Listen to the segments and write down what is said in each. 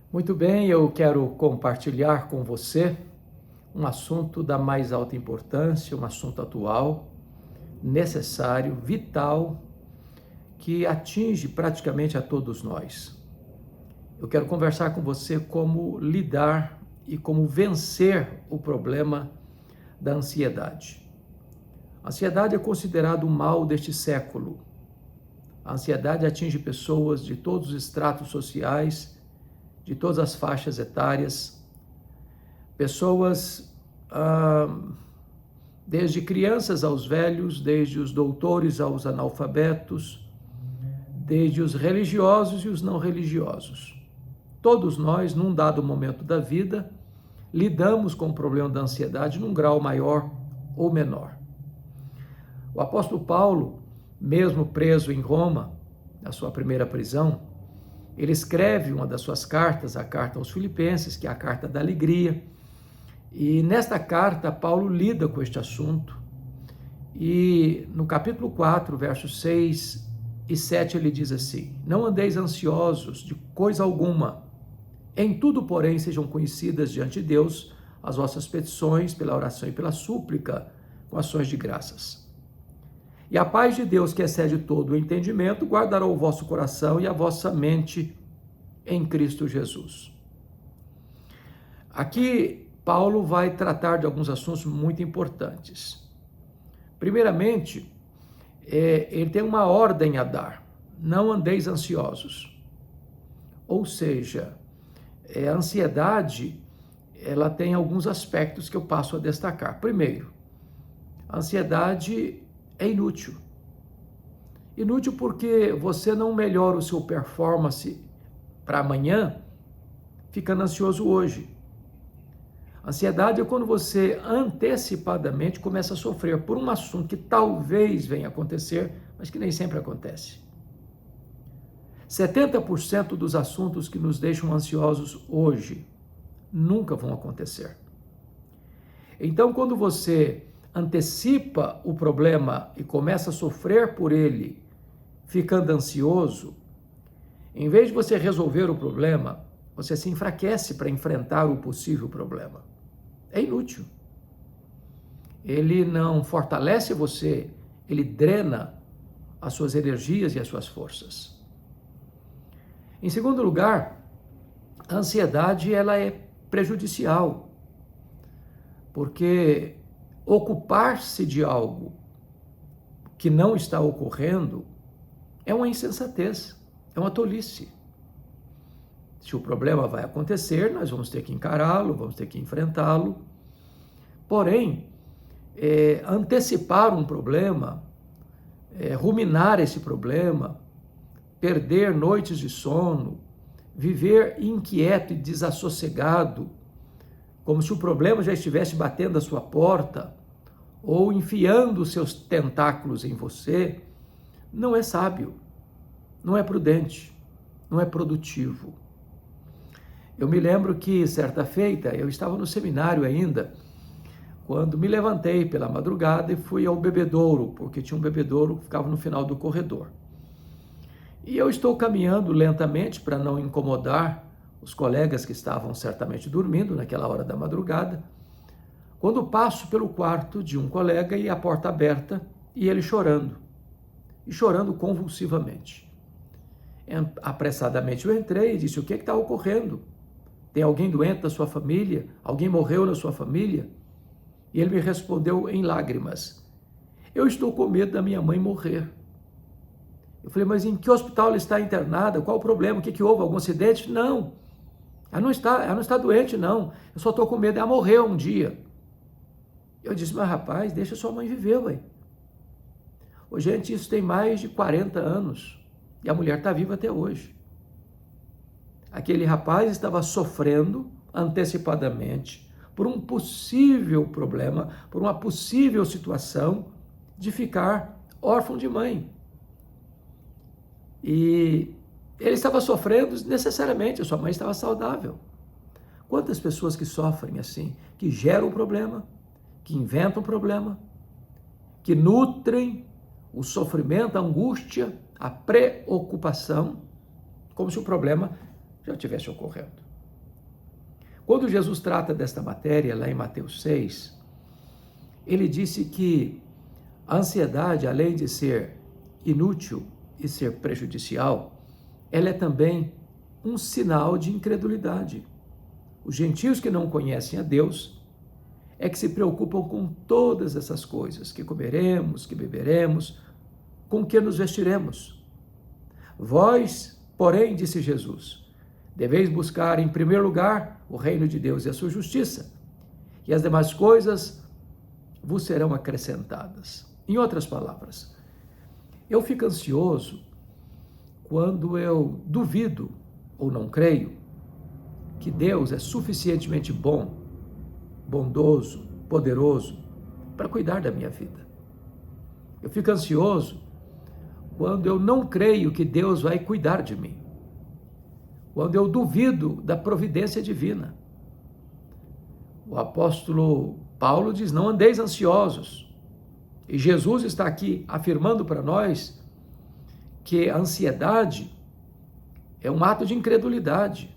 Muito bem, eu quero compartilhar com você um assunto da mais alta importância, um assunto atual, necessário, vital, que atinge praticamente a todos nós. Eu quero conversar com você como lidar e como vencer o problema da ansiedade. A ansiedade é considerado o mal deste século. A ansiedade atinge pessoas de todos os estratos sociais, de todas as faixas etárias, pessoas desde crianças aos velhos, desde os doutores aos analfabetos, desde os religiosos e os não religiosos. Todos nós, num dado momento da vida, lidamos com o problema da ansiedade num grau maior ou menor. O apóstolo Paulo, mesmo preso em Roma, na sua primeira prisão, ele escreve uma das suas cartas, a carta aos Filipenses, que é a carta da alegria. E nesta carta, Paulo lida com este assunto. E no capítulo 4, versos 6 e 7, ele diz assim: Não andeis ansiosos de coisa alguma. Em tudo, porém, sejam conhecidas diante de Deus as vossas petições pela oração e pela súplica, com ações de graças. E a paz de Deus, que excede todo o entendimento, guardará o vosso coração e a vossa mente em Cristo Jesus. Aqui, Paulo vai tratar de alguns assuntos muito importantes. Primeiramente, ele tem uma ordem a dar: não andeis ansiosos. Ou seja, a ansiedade, ela tem alguns aspectos que eu passo a destacar. Primeiro, a ansiedade é inútil. Inútil porque você não melhora o seu performance para amanhã ficando ansioso hoje. Ansiedade é quando você antecipadamente começa a sofrer por um assunto que talvez venha a acontecer, mas que nem sempre acontece. 70% dos assuntos que nos deixam ansiosos hoje nunca vão acontecer. Então, quando você antecipa o problema e começa a sofrer por ele, ficando ansioso, em vez de você resolver o problema, você se enfraquece para enfrentar o possível problema. É inútil. Ele não fortalece você, ele drena as suas energias e as suas forças. Em segundo lugar, a ansiedade ela é prejudicial, porque ocupar-se de algo que não está ocorrendo é uma insensatez, é uma tolice. Se o problema vai acontecer, nós vamos ter que encará-lo, vamos ter que enfrentá-lo. Porém, antecipar um problema, ruminar esse problema, perder noites de sono, viver inquieto e desassossegado, como se o problema já estivesse batendo a sua porta ou enfiando os seus tentáculos em você, não é sábio, não é prudente, não é produtivo. Eu me lembro que, certa feita, eu estava no seminário ainda, quando me levantei pela madrugada e fui ao bebedouro, porque tinha um bebedouro que ficava no final do corredor. E eu estou caminhando lentamente para não incomodar os colegas que estavam certamente dormindo naquela hora da madrugada, quando passo pelo quarto de um colega e a porta aberta e ele chorando, e chorando convulsivamente. Apressadamente eu entrei e disse: o que está ocorrendo? Tem alguém doente da sua família? Alguém morreu na sua família? E ele me respondeu em lágrimas: eu estou com medo da minha mãe morrer. Eu falei: mas em que hospital ela está internada? Qual o problema? O que houve? Algum acidente? Não, ela não está doente, não. Eu só estou com medo, ela morreu um dia. Eu disse: mas rapaz, deixa sua mãe viver, ué. Ô, gente, isso tem mais de 40 anos e a mulher está viva até hoje. Aquele rapaz estava sofrendo antecipadamente por um possível problema, por uma possível situação de ficar órfão de mãe. E ele estava sofrendo necessariamente, a sua mãe estava saudável. Quantas pessoas que sofrem assim, que geram um problema, que inventam um problema, que nutrem o sofrimento, a angústia, a preocupação, como se o problema já estivesse ocorrendo. Quando Jesus trata desta matéria, lá em Mateus 6, ele disse que a ansiedade, além de ser inútil e ser prejudicial, ela é também um sinal de incredulidade. Os gentios que não conhecem a Deus é que se preocupam com todas essas coisas, que comeremos, que beberemos, com que nos vestiremos. Vós, porém, disse Jesus, deveis buscar em primeiro lugar o reino de Deus e a sua justiça, e as demais coisas vos serão acrescentadas. Em outras palavras, eu fico ansioso quando eu duvido ou não creio que Deus é suficientemente bom, bondoso, poderoso para cuidar da minha vida. Eu fico ansioso quando eu não creio que Deus vai cuidar de mim. Quando eu duvido da providência divina. O apóstolo Paulo diz, não andeis ansiosos. E Jesus está aqui afirmando para nós que a ansiedade é um ato de incredulidade.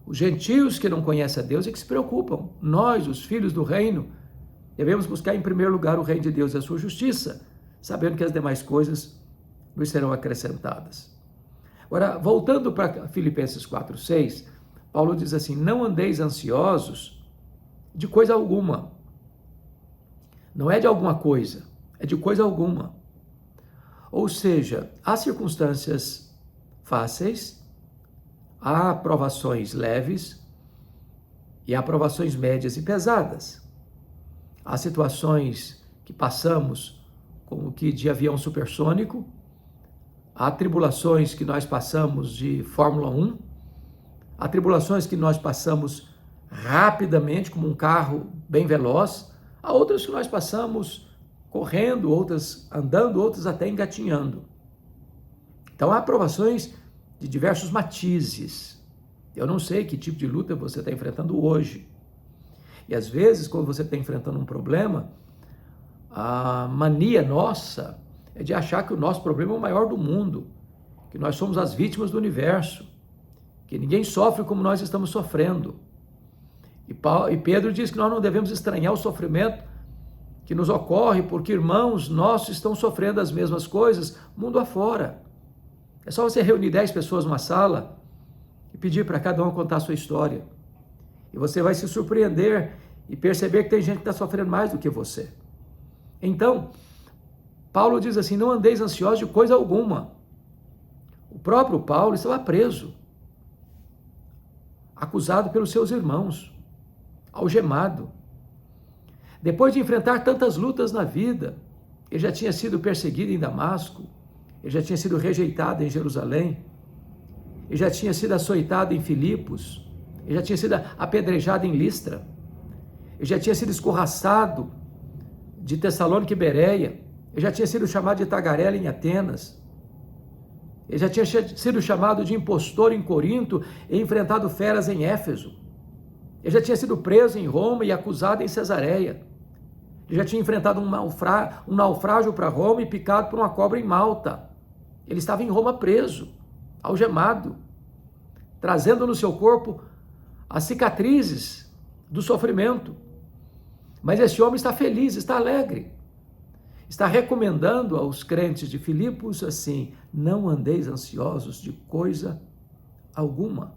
Os gentios que não conhecem a Deus é que se preocupam. Nós, os filhos do reino, devemos buscar em primeiro lugar o reino de Deus e a sua justiça, sabendo que as demais coisas nos serão acrescentadas. Agora, voltando para Filipenses 4:6, Paulo diz assim, não andeis ansiosos de coisa alguma. Não é de alguma coisa, é de coisa alguma. Ou seja, há circunstâncias fáceis, há provações leves e há provações médias e pesadas. Há situações que passamos como que de avião supersônico, há tribulações que nós passamos de Fórmula 1, há tribulações que nós passamos rapidamente, como um carro bem veloz, há outras que nós passamos correndo, outras andando, outras até engatinhando. Então há provações de diversos matizes. Eu não sei que tipo de luta você está enfrentando hoje. E às vezes, quando você está enfrentando um problema, a mania nossa é de achar que o nosso problema é o maior do mundo, que nós somos as vítimas do universo, que ninguém sofre como nós estamos sofrendo. E Pedro diz que nós não devemos estranhar o sofrimento que nos ocorre, porque irmãos nossos estão sofrendo as mesmas coisas mundo afora. É só você reunir 10 pessoas numa sala e pedir para cada um contar a sua história. E você vai se surpreender e perceber que tem gente que está sofrendo mais do que você. Então, Paulo diz assim, não andeis ansiosos de coisa alguma. O próprio Paulo estava preso, acusado pelos seus irmãos, algemado. Depois de enfrentar tantas lutas na vida, ele já tinha sido perseguido em Damasco, ele já tinha sido rejeitado em Jerusalém, ele já tinha sido açoitado em Filipos, ele já tinha sido apedrejado em Listra, ele já tinha sido escorraçado de Tessalônica e Bereia, ele já tinha sido chamado de tagarela em Atenas, ele já tinha sido chamado de impostor em Corinto e enfrentado feras em Éfeso, ele já tinha sido preso em Roma e acusado em Cesareia, ele já tinha enfrentado um naufrágio para Roma e picado por uma cobra em Malta. Ele estava em Roma preso, algemado, trazendo no seu corpo as cicatrizes do sofrimento. Mas esse homem está feliz, está alegre. Está recomendando aos crentes de Filipos assim, não andeis ansiosos de coisa alguma.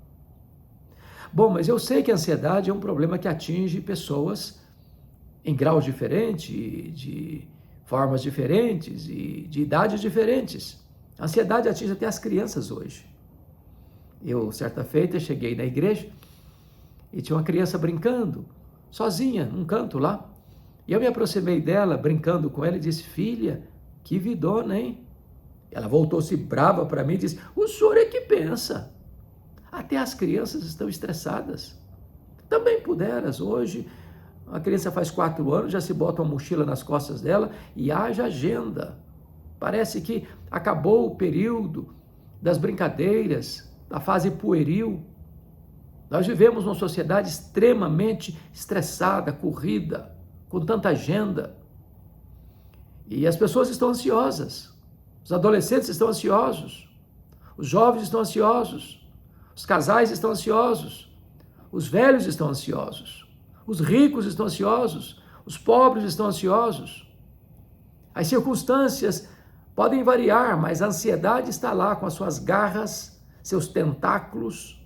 Bom, mas eu sei que a ansiedade é um problema que atinge pessoas em graus diferentes, de formas diferentes e de idades diferentes. A ansiedade atinge até as crianças hoje. Eu, certa feita, cheguei na igreja e tinha uma criança brincando, sozinha, num canto lá. E eu me aproximei dela, brincando com ela, e disse, filha, que vidona, hein? Ela voltou-se brava para mim e disse, o senhor é que pensa. Até as crianças estão estressadas. Também puderas, hoje, a criança faz 4 anos, já se bota uma mochila nas costas dela e haja agenda. Parece que acabou o período das brincadeiras, da fase pueril. Nós vivemos numa sociedade extremamente estressada, corrida, com tanta agenda. E as pessoas estão ansiosas. Os adolescentes estão ansiosos. Os jovens estão ansiosos. Os casais estão ansiosos. Os velhos estão ansiosos, os ricos estão ansiosos, os pobres estão ansiosos. As circunstâncias podem variar, mas a ansiedade está lá com as suas garras, seus tentáculos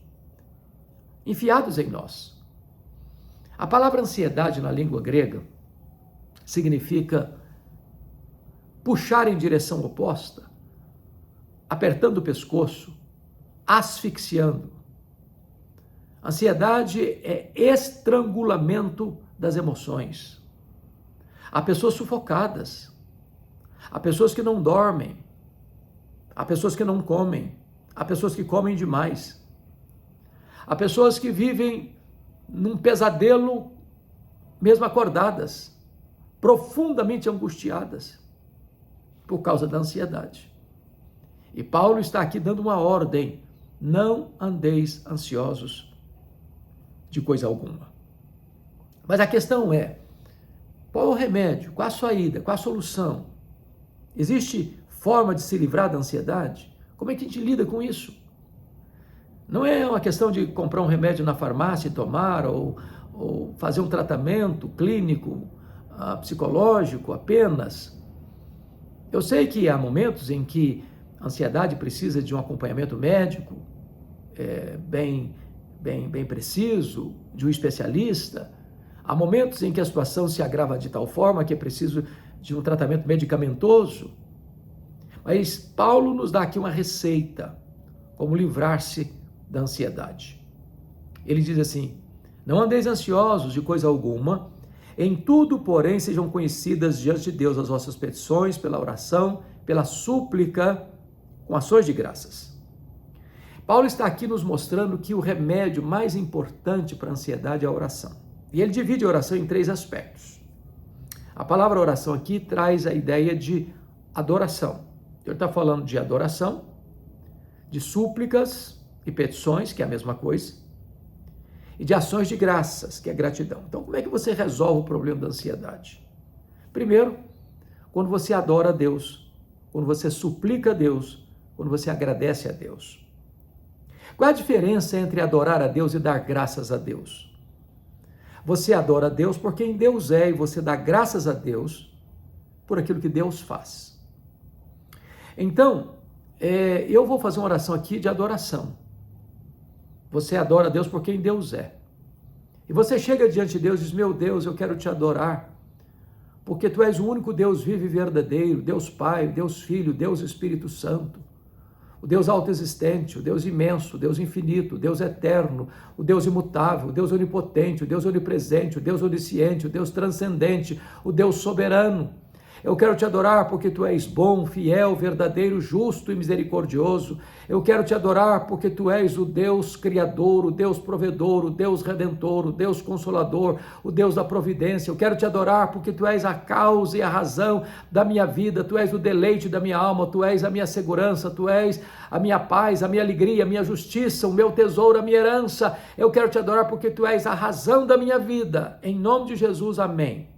enfiados em nós. A palavra ansiedade na língua grega significa puxar em direção oposta, apertando o pescoço, asfixiando. Ansiedade é estrangulamento das emoções. Há pessoas sufocadas, há pessoas que não dormem, há pessoas que não comem, há pessoas que comem demais, há pessoas que vivem num pesadelo mesmo acordadas, profundamente angustiadas por causa da ansiedade. E Paulo está aqui dando uma ordem: não andeis ansiosos de coisa alguma. Mas a questão é, qual é o remédio? Qual a saída? Qual a solução? Existe forma de se livrar da ansiedade? Como é que a gente lida com isso? Não é uma questão de comprar um remédio na farmácia e tomar, ou fazer um tratamento clínico, psicológico apenas. Eu sei que há momentos em que a ansiedade precisa de um acompanhamento médico bem preciso, de um especialista. Há momentos em que a situação se agrava de tal forma que é preciso de um tratamento medicamentoso. Mas Paulo nos dá aqui uma receita, como livrar-se da ansiedade. Ele diz assim: não andeis ansiosos de coisa alguma, em tudo, porém, sejam conhecidas diante de Deus as vossas petições, pela oração, pela súplica, com ações de graças. Paulo está aqui nos mostrando que o remédio mais importante para a ansiedade é a oração. E ele divide a oração em 3 aspectos. A palavra oração aqui traz a ideia de adoração. Ele está falando de adoração, de súplicas e petições, que é a mesma coisa, e de ações de graças, que é gratidão. Então, como é que você resolve o problema da ansiedade? Primeiro, quando você adora a Deus, quando você suplica a Deus, quando você agradece a Deus. Qual é a diferença entre adorar a Deus e dar graças a Deus? Você adora a Deus por quem Deus é, e você dá graças a Deus por aquilo que Deus faz. Então, eu vou fazer uma oração aqui de adoração. Você adora a Deus por quem Deus é. E você chega diante de Deus e diz: meu Deus, eu quero te adorar, porque tu és o único Deus vivo e verdadeiro, Deus Pai, Deus Filho, Deus Espírito Santo, o Deus autoexistente, o Deus imenso, o Deus infinito, o Deus eterno, o Deus imutável, o Deus onipotente, o Deus onipresente, o Deus onisciente, o Deus transcendente, o Deus soberano. Eu quero te adorar porque tu és bom, fiel, verdadeiro, justo e misericordioso. Eu quero te adorar porque tu és o Deus criador, o Deus provedor, o Deus redentor, o Deus consolador, o Deus da providência. Eu quero te adorar porque tu és a causa e a razão da minha vida, tu és o deleite da minha alma, tu és a minha segurança, tu és a minha paz, a minha alegria, a minha justiça, o meu tesouro, a minha herança. Eu quero te adorar porque tu és a razão da minha vida. Em nome de Jesus, amém.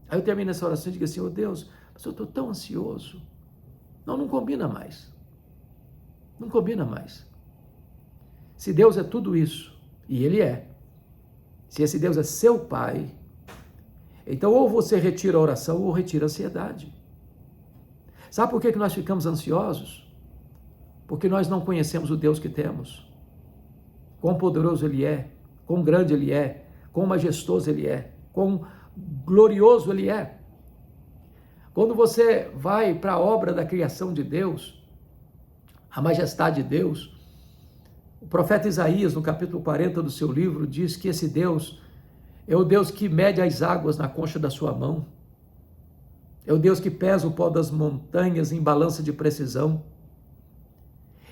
Aí eu termino essa oração e digo assim: oh Deus, mas eu estou tão ansioso. Não combina mais. Não combina mais. Se Deus é tudo isso, e Ele é, se esse Deus é seu Pai, então ou você retira a oração ou retira a ansiedade. Sabe por que nós ficamos ansiosos? Porque nós não conhecemos o Deus que temos. Quão poderoso Ele é, quão grande Ele é, quão majestoso Ele é, quão glorioso Ele é. Quando você vai para a obra da criação de Deus, a majestade de Deus, o profeta Isaías, no capítulo 40 do seu livro, diz que esse Deus é o Deus que mede as águas na concha da sua mão, é o Deus que pesa o pó das montanhas em balança de precisão,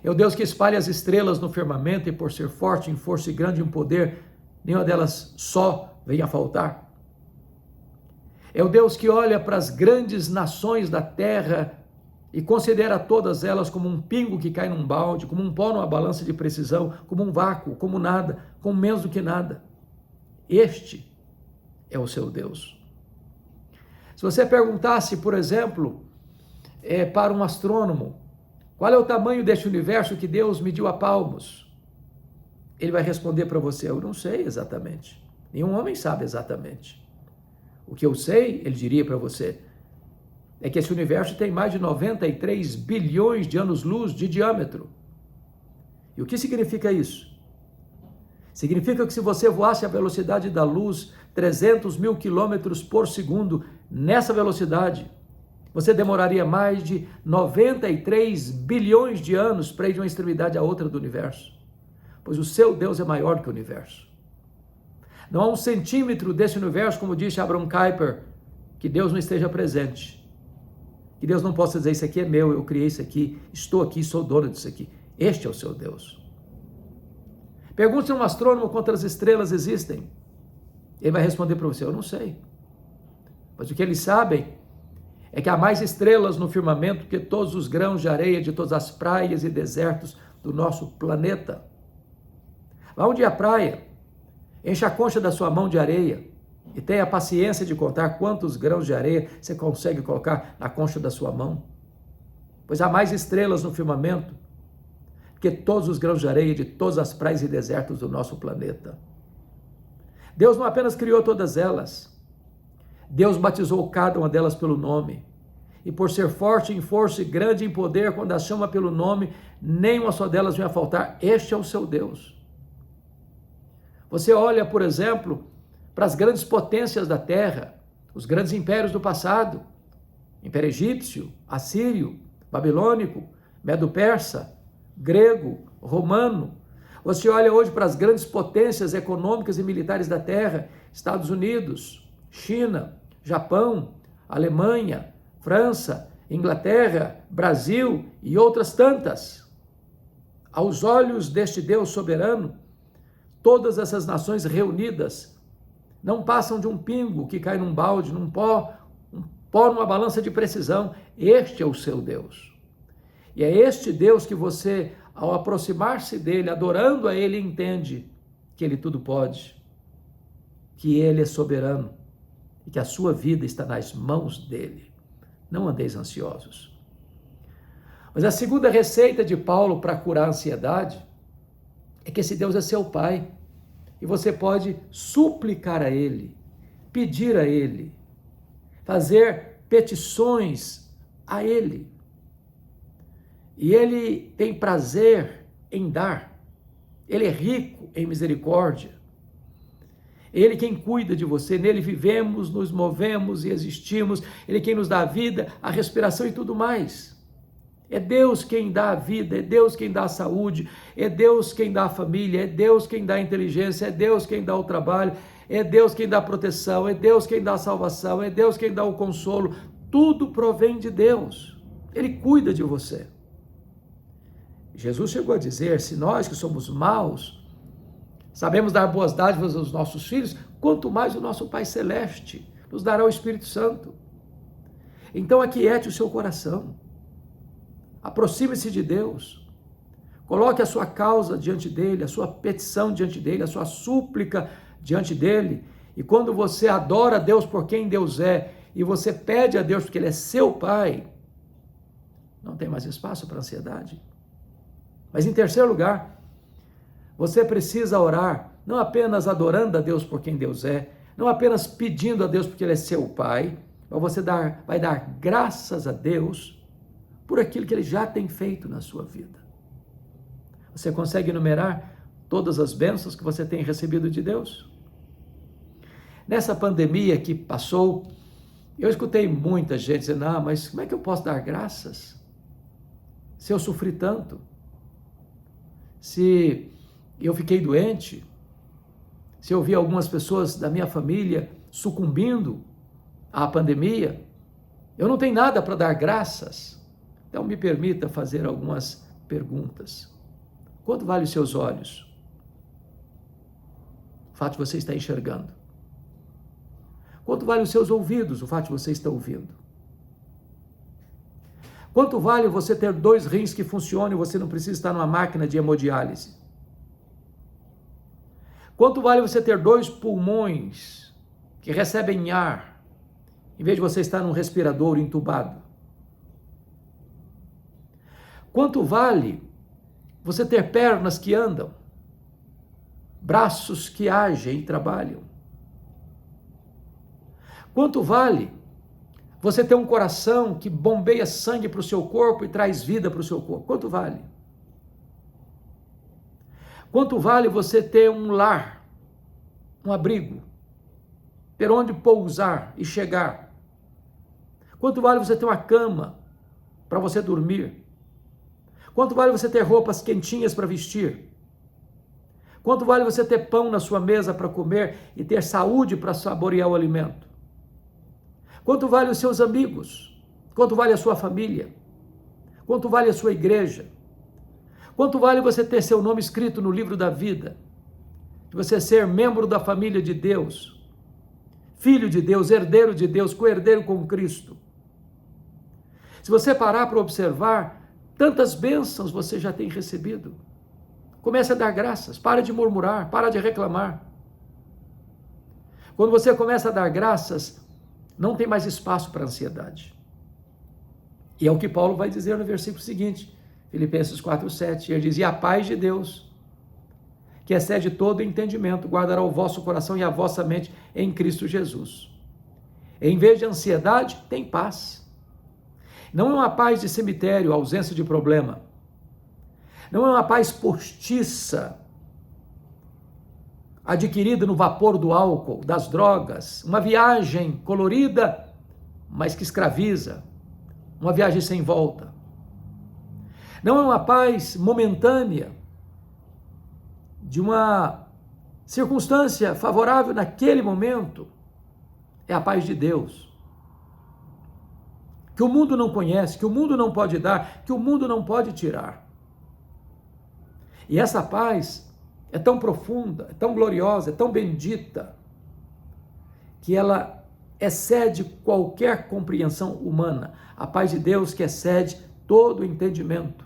é o Deus que espalha as estrelas no firmamento, e por ser forte em força e grande em poder, nenhuma delas só vem a faltar. É o Deus que olha para as grandes nações da terra e considera todas elas como um pingo que cai num balde, como um pó numa balança de precisão, como um vácuo, como nada, como menos do que nada. Este é o seu Deus. Se você perguntasse, por exemplo, para um astrônomo, qual é o tamanho deste universo que Deus mediu a palmos? Ele vai responder para você: eu não sei exatamente. Nenhum homem sabe exatamente. O que eu sei, ele diria para você, é que esse universo tem mais de 93 bilhões de anos-luz de diâmetro. E o que significa isso? Significa que se você voasse à velocidade da luz, 300 mil quilômetros por segundo, nessa velocidade, você demoraria mais de 93 bilhões de anos para ir de uma extremidade à outra do universo. Pois o seu Deus é maior que o universo. Não há um centímetro desse universo, como disse Abraham Kuyper, que Deus não esteja presente. Que Deus não possa dizer: isso aqui é meu, eu criei isso aqui, estou aqui, sou dono disso aqui. Este é o seu Deus. Pergunte a um astrônomo quantas estrelas existem. Ele vai responder para você: eu não sei. Mas o que eles sabem é que há mais estrelas no firmamento que todos os grãos de areia de todas as praias e desertos do nosso planeta. Vá um dia à praia, encha a concha da sua mão de areia e tenha a paciência de contar quantos grãos de areia você consegue colocar na concha da sua mão. Pois há mais estrelas no firmamento que todos os grãos de areia de todas as praias e desertos do nosso planeta. Deus não apenas criou todas elas, Deus batizou cada uma delas pelo nome. E por ser forte em força e grande em poder, quando as chama pelo nome, nenhuma só delas vem a faltar. Este é o seu Deus. Você olha, por exemplo, para as grandes potências da terra, os grandes impérios do passado, Império Egípcio, Assírio, Babilônico, Medo-Persa, grego, romano. Você olha hoje para as grandes potências econômicas e militares da terra, Estados Unidos, China, Japão, Alemanha, França, Inglaterra, Brasil e outras tantas. Aos olhos deste Deus soberano, todas essas nações reunidas não passam de um pingo que cai num balde, um pó numa balança de precisão. Este é o seu Deus. E é este Deus que você, ao aproximar-se dele, adorando a ele, entende que ele tudo pode, que ele é soberano e que a sua vida está nas mãos dele. Não andeis ansiosos. Mas a segunda receita de Paulo para curar a ansiedade é que esse Deus é seu Pai e você pode suplicar a ele, pedir a ele, fazer petições a ele. E ele tem prazer em dar. Ele é rico em misericórdia. Ele quem cuida de você, nele vivemos, nos movemos e existimos. Ele quem nos dá a vida, a respiração e tudo mais. É Deus quem dá a vida, é Deus quem dá a saúde, é Deus quem dá a família, é Deus quem dá a inteligência, é Deus quem dá o trabalho, é Deus quem dá a proteção, é Deus quem dá a salvação, é Deus quem dá o consolo. Tudo provém de Deus. Ele cuida de você. Jesus chegou a dizer: se nós que somos maus sabemos dar boas dádivas aos nossos filhos, quanto mais o nosso Pai Celeste nos dará o Espírito Santo. Então aquiete o seu coração, aproxime-se de Deus, coloque a sua causa diante dele, a sua petição diante dele, a sua súplica diante dele, e quando você adora a Deus por quem Deus é, e você pede a Deus porque ele é seu Pai, não tem mais espaço para ansiedade. Mas em terceiro lugar, você precisa orar, não apenas adorando a Deus por quem Deus é, não apenas pedindo a Deus porque ele é seu Pai, mas você vai dar graças a Deus por aquilo que ele já tem feito na sua vida. Você consegue enumerar todas as bênçãos que você tem recebido de Deus? Nessa pandemia que passou, eu escutei muita gente dizendo: mas como é que eu posso dar graças se eu sofri tanto? Se eu fiquei doente, se eu vi algumas pessoas da minha família sucumbindo à pandemia, eu não tenho nada para dar graças. Então me permita fazer algumas perguntas. Quanto vale os seus olhos? O fato de você estar enxergando. Quanto vale os seus ouvidos? O fato de você estar ouvindo. Quanto vale você ter 2 rins que funcionem e você não precisa estar numa máquina de hemodiálise? Quanto vale você ter 2 pulmões que recebem ar, em vez de você estar num respirador entubado? Quanto vale você ter pernas que andam? braços que agem e trabalham. Quanto vale você ter um coração que bombeia sangue para o seu corpo e traz vida para o seu corpo? Quanto vale? Quanto vale você ter um lar, um abrigo, ter onde pousar e chegar? Quanto vale você ter uma cama para você dormir? Quanto vale você ter roupas quentinhas para vestir? Quanto vale você ter pão na sua mesa para comer e ter saúde para saborear o alimento? Quanto vale os seus amigos? Quanto vale a sua família? Quanto vale a sua igreja? Quanto vale você ter seu nome escrito no livro da vida? Você ser membro da família de Deus, filho de Deus, herdeiro de Deus, co-herdeiro com Cristo. Se você parar para observar, tantas bênçãos você já tem recebido. Comece a dar graças, para de murmurar, para de reclamar. Quando você começa a dar graças, não tem mais espaço para ansiedade. E é o que Paulo vai dizer no versículo seguinte, Filipenses 4:7, ele diz: e a paz de Deus, que excede todo entendimento, guardará o vosso coração e a vossa mente em Cristo Jesus. Em vez de ansiedade, tem paz. Não é uma paz de cemitério, ausência de problema. Não é uma paz postiça, adquirida no vapor do álcool, das drogas, uma viagem colorida, mas que escraviza, uma viagem sem volta. Não é uma paz momentânea, de uma circunstância favorável naquele momento. É a paz de Deus, que o mundo não conhece, que o mundo não pode dar, que o mundo não pode tirar. E essa paz é tão profunda, é tão gloriosa, é tão bendita, que ela excede qualquer compreensão humana. A paz de Deus que excede todo o entendimento.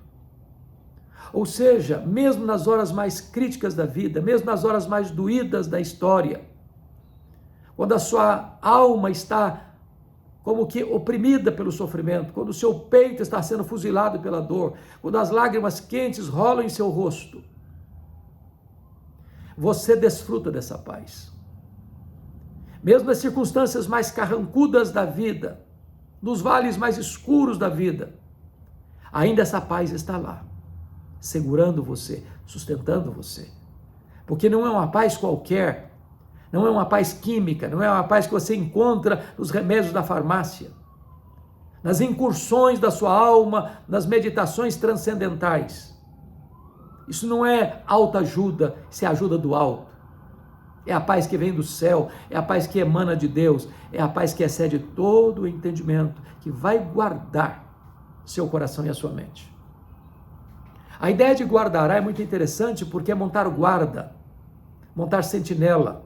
Ou seja, mesmo nas horas mais críticas da vida, mesmo nas horas mais doídas da história, quando a sua alma está como que oprimida pelo sofrimento, quando o seu peito está sendo fuzilado pela dor, quando as lágrimas quentes rolam em seu rosto, você desfruta dessa paz. Mesmo nas circunstâncias mais carrancudas da vida, nos vales mais escuros da vida, ainda essa paz está lá, segurando você, sustentando você. Porque não é uma paz qualquer, não é uma paz química, não é uma paz que você encontra nos remédios da farmácia, nas incursões da sua alma, nas meditações transcendentais. Isso não é autoajuda, isso é ajuda do alto. É a paz que vem do céu, é a paz que emana de Deus, é a paz que excede todo o entendimento, que vai guardar seu coração e a sua mente. A ideia de guardará é muito interessante porque é montar guarda, montar sentinela.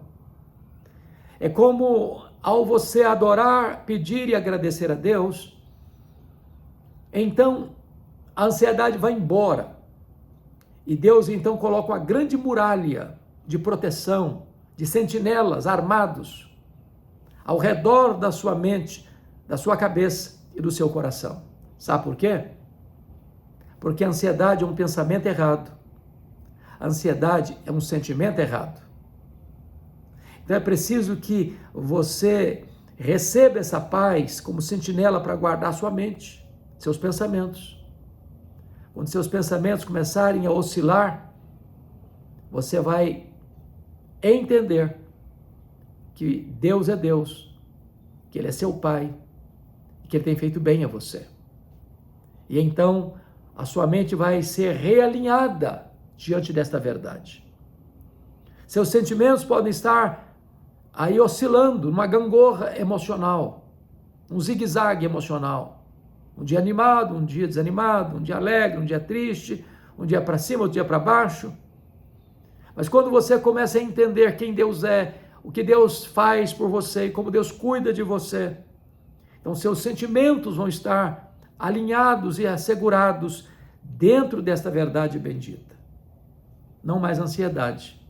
É como ao você adorar, pedir e agradecer a Deus, então a ansiedade vai embora. E Deus então coloca uma grande muralha de proteção, de sentinelas armados ao redor da sua mente, da sua cabeça e do seu coração. Sabe por quê? Porque a ansiedade é um pensamento errado. A ansiedade é um sentimento errado. Então é preciso que você receba essa paz como sentinela para guardar sua mente, seus pensamentos. Quando seus pensamentos começarem a oscilar, você vai entender que Deus é Deus, que Ele é seu Pai, que Ele tem feito bem a você. E então a sua mente vai ser realinhada diante desta verdade. Seus sentimentos podem estar aí oscilando, numa gangorra emocional, um zigue-zague emocional. Um dia animado, um dia desanimado, um dia alegre, um dia triste, um dia para cima, outro dia para baixo. Mas quando você começa a entender quem Deus é, o que Deus faz por você, como Deus cuida de você, então seus sentimentos vão estar alinhados e assegurados dentro desta verdade bendita. Não mais ansiedade,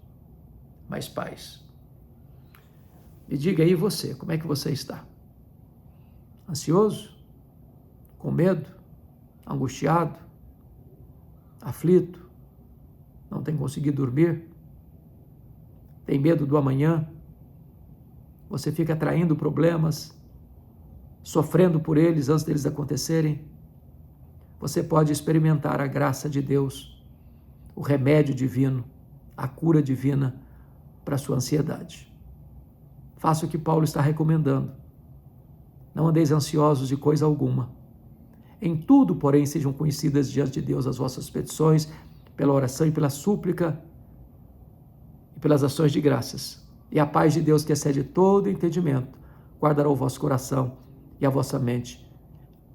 mas paz. Me diga aí você, como é que você está? Ansioso? Com medo? Angustiado? Aflito? Não tem conseguido dormir? Tem medo do amanhã? Você fica atraindo problemas, sofrendo por eles antes deles acontecerem? Você pode experimentar a graça de Deus, o remédio divino, a cura divina para a sua ansiedade. Faça o que Paulo está recomendando. Não andeis ansiosos de coisa alguma. Em tudo, porém, sejam conhecidas diante de Deus as vossas petições, pela oração e pela súplica, e pelas ações de graças. E a paz de Deus, que excede todo entendimento, guardará o vosso coração e a vossa mente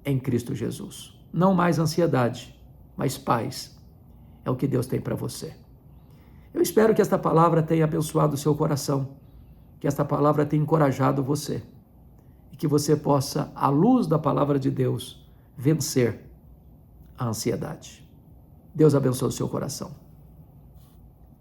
em Cristo Jesus. Não mais ansiedade, mas paz. É o que Deus tem para você. Eu espero que esta palavra tenha abençoado o seu coração, que esta palavra tenha encorajado você, e que você possa, à luz da palavra de Deus, vencer a ansiedade. Deus abençoe o seu coração.